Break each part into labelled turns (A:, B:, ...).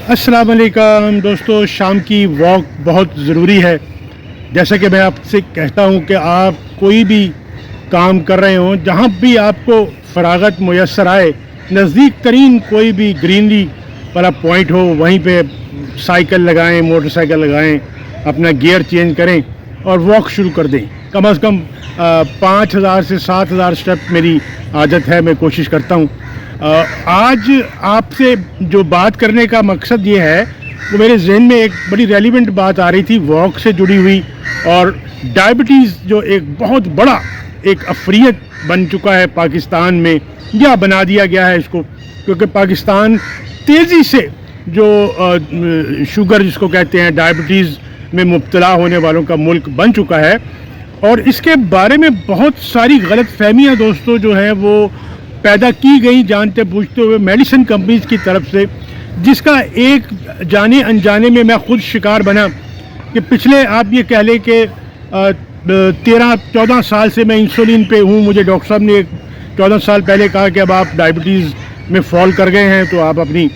A: अस्सलाम वालेकुम दोस्तों, शाम की वॉक बहुत ज़रूरी है। जैसा कि मैं आपसे कहता हूं कि आप कोई भी काम कर रहे हों, जहां भी आपको फरागत मुयस्सर आए, नज़दीक तरीन कोई भी ग्रीनरी वाला पॉइंट हो, वहीं पे साइकिल लगाएं, मोटरसाइकिल लगाएं, अपना गियर चेंज करें और वॉक शुरू कर दें। कम से कम 5000 से 7000 स्टेप मेरी आदत है, मैं कोशिश करता हूँ। आज आपसे जो बात करने का मकसद ये है, वो मेरे जहन में एक बड़ी रेलिवेंट बात आ रही थी वॉक से जुड़ी हुई, और डायबिटीज़ जो एक बहुत बड़ा एक अफरियत बन चुका है पाकिस्तान में, या बना दिया गया है इसको, क्योंकि पाकिस्तान तेज़ी से जो शुगर जिसको कहते हैं, डायबिटीज़ में मुब्तला होने वालों का मुल्क बन चुका है। और इसके बारे में बहुत सारी गलत फहमियाँ दोस्तों जो हैं वो पैदा की गई जानते बूझते हुए मेडिसिन कंपनीज की तरफ से, जिसका एक जाने अनजाने में मैं खुद शिकार बना कि पिछले आप ये कह लें कि 13-14 साल से मैं इंसुलिन पे हूँ। मुझे डॉक्टर साहब ने 14 साल पहले कहा कि अब आप डायबिटीज़ में फॉल कर गए हैं, तो आप अपनी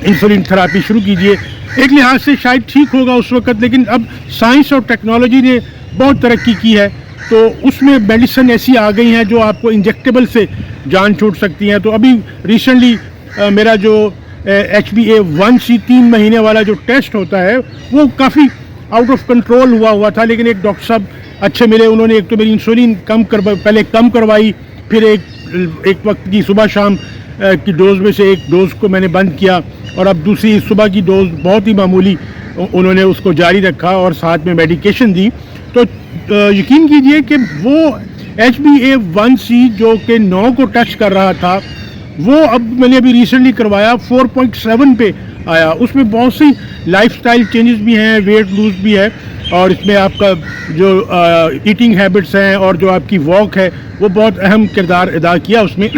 A: इंसुलिन थेरापी शुरू कीजिए। एक लिहाज से शायद ठीक होगा उस वक़्त, लेकिन अब साइंस और टेक्नोलॉजी ने बहुत तरक्की की है, तो उसमें मेडिसिन ऐसी आ गई हैं जो आपको इंजेक्टेबल से जान छूट सकती हैं। तो अभी रिसेंटली मेरा जो HbA1c 3 महीने वाला जो टेस्ट होता है, वो काफ़ी आउट ऑफ कंट्रोल हुआ था, लेकिन एक डॉक्टर साहब अच्छे मिले। उन्होंने एक तो मेरी इंसुलिन पहले कम करवाई, फिर एक वक्त की सुबह शाम की डोज में से एक डोज को मैंने बंद किया, और अब दूसरी सुबह की डोज बहुत ही मामूली उन्होंने उसको जारी रखा और साथ में मेडिकेशन दी। तो यकीन कीजिए कि वो HbA1c जो कि 9 को टच कर रहा था, वो अब मैंने अभी रिसेंटली करवाया 4.7 पे आया। उसमें बहुत सी लाइफस्टाइल चेंजेस भी हैं, वेट लूज भी है, और इसमें आपका जो ईटिंग हैबिट्स हैं और जो आपकी वॉक है, वो बहुत अहम किरदार अदा किया उसमें।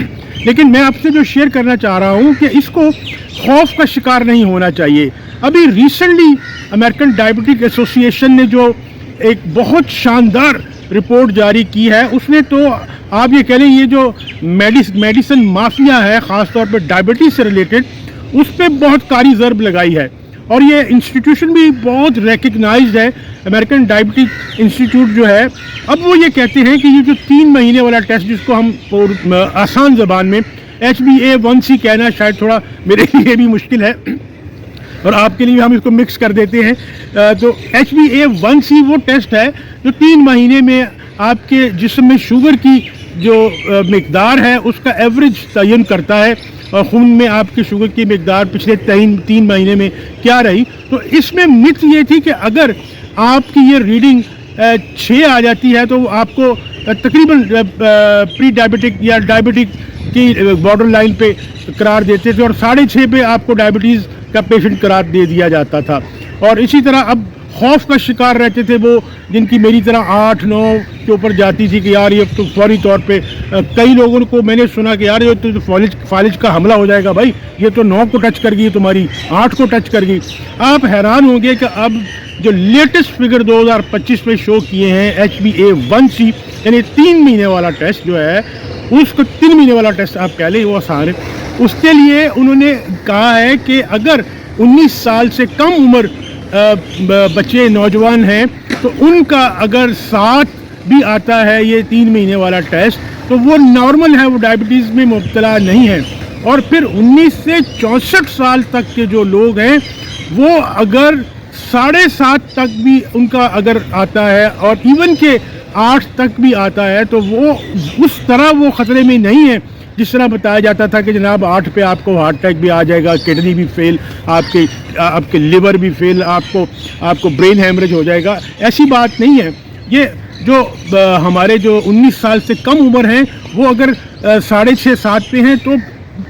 A: लेकिन मैं आपसे जो शेयर करना चाह रहा हूँ कि इसको खौफ का शिकार नहीं होना चाहिए। अभी रिसेंटली अमेरिकन डायबिटिक एसोसिएशन ने जो एक बहुत शानदार रिपोर्ट जारी की है, उसने तो आप ये कह लें ये जो मेडिसिन माफिया है, ख़ास तौर पर डायबिटीज़ से रिलेटेड, उस पर बहुत कारी ज़रब लगाई है। और ये इंस्टीट्यूशन भी बहुत रिकग्नाइज्ड है, अमेरिकन डायबिटिक इंस्टीट्यूट जो है। अब वो ये कहते हैं कि ये जो 3 महीने वाला टेस्ट, जिसको हम आसान ज़बान में HbA1c कहना शायद थोड़ा मेरे लिए भी मुश्किल है, और आपके लिए हम इसको मिक्स कर देते हैं। तो HbA1c वो टेस्ट है जो 3 महीने में आपके जिस्म में शुगर की जो मिकदार है उसका एवरेज तयन करता है, और खून में आपकी शुगर की मिकदार पिछले 3 महीने में क्या रही। तो इसमें मिथ ये थी कि अगर आपकी ये रीडिंग 6 आ जाती है तो आपको तकरीबन प्री डायबिटिक या डायबिटिक की बॉर्डर लाइन पे करार देते थे, और 6.5 पे आपको डायबिटीज़ का पेशेंट करार दे दिया जाता था। और इसी तरह अब खौफ का शिकार रहते थे वो, जिनकी मेरी तरह 8-9 के ऊपर जाती थी कि यार ये तो फौरी तौर पे कई लोगों को मैंने सुना कि यार ये तो फालिज का हमला हो जाएगा भाई, ये तो 9 को टच कर गई, तुम्हारी 8 को टच कर गई। आप हैरान होंगे कि अब जो लेटेस्ट फिगर 2025 में शो किए हैं, HbA1c यानी 3 महीने वाला टेस्ट जो है, उसको 3 महीने वाला टेस्ट आप कह लें वो आसान है, उसके लिए उन्होंने कहा है कि अगर 19 साल से कम उम्र बच्चे नौजवान हैं, तो उनका अगर साथ भी आता है ये 3 महीने वाला टेस्ट, तो वो नॉर्मल है, वो डायबिटीज़ में मुब्तला नहीं है। और फिर 19 से 64 साल तक के जो लोग हैं, वो अगर 7.5 तक भी उनका अगर आता है, और इवन के 8 तक भी आता है, तो वो उस तरह वो ख़तरे में नहीं है जिस तरह बताया जाता था कि जनाब 8 पे आपको हार्ट अटैक भी आ जाएगा, किडनी भी फेल, आपके लिवर भी फेल, आपको ब्रेन हैमरेज हो जाएगा। ऐसी बात नहीं है। ये जो हमारे जो 19 साल से कम उम्र हैं, वो अगर 6.5-7 पे हैं तो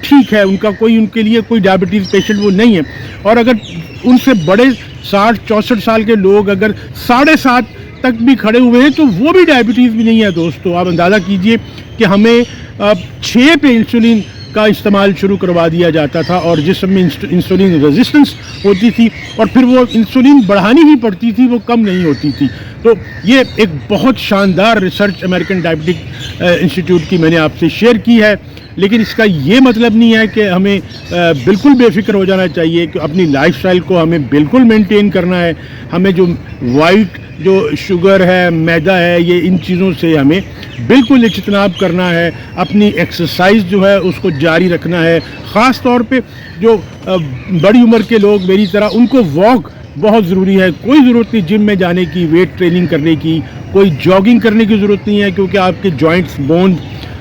A: ठीक है, उनके लिए कोई डायबिटीज़ पेशेंट वो नहीं है। और अगर उनसे बड़े 60-64 साल के लोग अगर 7.5 तक भी खड़े हुए हैं, तो वो भी डायबिटीज़ भी नहीं है दोस्तों। आप अंदाज़ा कीजिए कि हमें 6 पे इंसुलिन का इस्तेमाल शुरू करवा दिया जाता था, और जिसमें इंसुलिन रेजिस्टेंस होती थी, और फिर वो इंसुलिन बढ़ानी ही पड़ती थी, वो कम नहीं होती थी। تو یہ ایک بہت شاندار ریسرچ امریکن ڈائبٹک انسٹیٹیوٹ کی میں نے آپ سے شیئر کی ہے، لیکن اس کا یہ مطلب نہیں ہے کہ ہمیں بالکل بے فکر ہو جانا چاہیے کہ اپنی لائف سٹائل کو ہمیں بالکل مینٹین کرنا ہے. ہمیں جو وائٹ جو شوگر ہے، میدا ہے، یہ ان چیزوں سے ہمیں بالکل اجتناب کرنا ہے. اپنی ایکسرسائز جو ہے اس کو جاری رکھنا ہے. خاص طور پہ جو بڑی عمر کے لوگ میری طرح، ان کو واک بہت ضروری ہے. کوئی ضرورت نہیں جم میں جانے کی، ویٹ ٹریننگ کرنے کی، کوئی جاگنگ کرنے کی ضرورت نہیں ہے، کیونکہ آپ کے جوائنٹس، بونز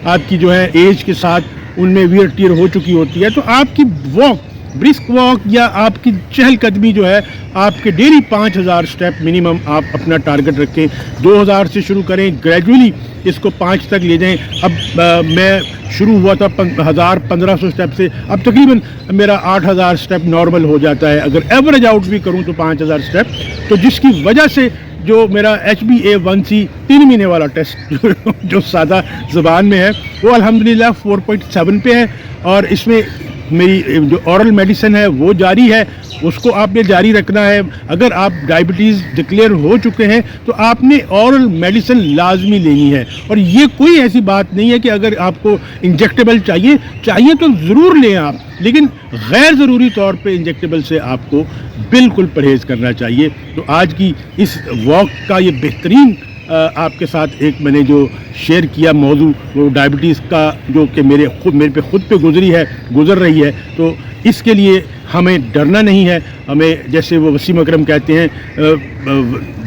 A: آپ کی جو ہے ایج کے ساتھ ان میں ویئر ٹیئر ہو چکی ہوتی ہے. تو آپ کی واک، برسک واک یا آپ کی چہل قدمی جو ہے، آپ کے ڈیلی 5000 اسٹیپ منیمم آپ اپنا ٹارگٹ رکھیں. 2000 سے شروع کریں، گریجولی اس کو 5 تک لے جائیں. اب میں شروع ہوا تھا 1500 اسٹیپ سے، اب تقریباً میرا 8000 اسٹیپ نارمل ہو جاتا ہے. اگر ایوریج آؤٹ بھی کروں تو 5000 اسٹیپ، تو جس کی وجہ سے جو میرا HbA1c 3 مہینے والا ٹیسٹ جو سادہ زبان میں ہے، وہ الحمدللہ 4.7 پہ ہے. اور اس میں میری جو اورل میڈیسن ہے وہ جاری ہے، اس کو آپ نے جاری رکھنا ہے. اگر آپ ڈائبٹیز ڈکلیئر ہو چکے ہیں تو آپ نے اورل میڈیسن لازمی لینی ہے. اور یہ کوئی ایسی بات نہیں ہے کہ اگر آپ کو انجیکٹیبل چاہیے تو ضرور لیں آپ، لیکن غیر ضروری طور پہ انجیکٹیبل سے آپ کو بالکل پرہیز کرنا چاہیے. تو آج کی اس واک کا یہ بہترین آپ کے ساتھ ایک میں نے جو شیئر کیا موضوع، وہ ڈائبٹیز کا جو کہ میرے پہ خود پہ گزر رہی ہے. تو اس کے لیے ہمیں ڈرنا نہیں ہے. ہمیں جیسے وہ وسیم اکرم کہتے ہیں،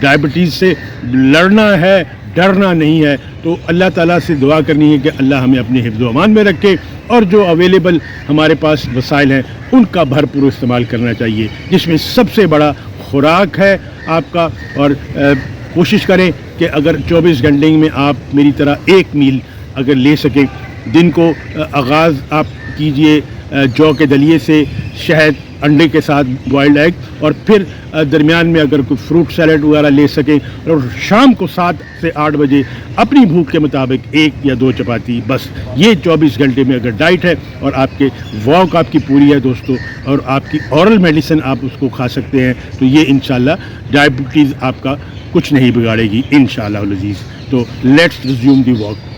A: ڈائبٹیز سے لڑنا ہے، ڈرنا نہیں ہے. تو اللہ تعالیٰ سے دعا کرنی ہے کہ اللہ ہمیں اپنے حفظ و امان میں رکھے، اور جو اویلیبل ہمارے پاس وسائل ہیں ان کا بھرپور استعمال کرنا چاہیے، جس میں سب سے بڑا خوراک ہے آپ کا. اور کوشش کریں کہ اگر 24 گھنٹے میں آپ میری طرح ایک میل اگر لے سکیں دن کو، آغاز آپ کیجئے جو کے دلیے سے، شہد، انڈے کے ساتھ بوائلڈ ایگ، اور پھر درمیان میں اگر کوئی فروٹ سیلیڈ وغیرہ لے سکیں، اور شام کو 7 سے 8 بجے اپنی بھوک کے مطابق 1 یا 2 چپاتی. بس یہ 24 گھنٹے میں اگر ڈائٹ ہے اور آپ کے واک آپ کی پوری ہے دوستو، اور آپ کی اورل میڈیسن آپ اس کو کھا سکتے ہیں، تو یہ انشاءاللہ ڈائبٹیز آپ کا کچھ نہیں بگاڑے گی انشاءاللہ العزیز. تو لیٹس ریزیوم دی واک.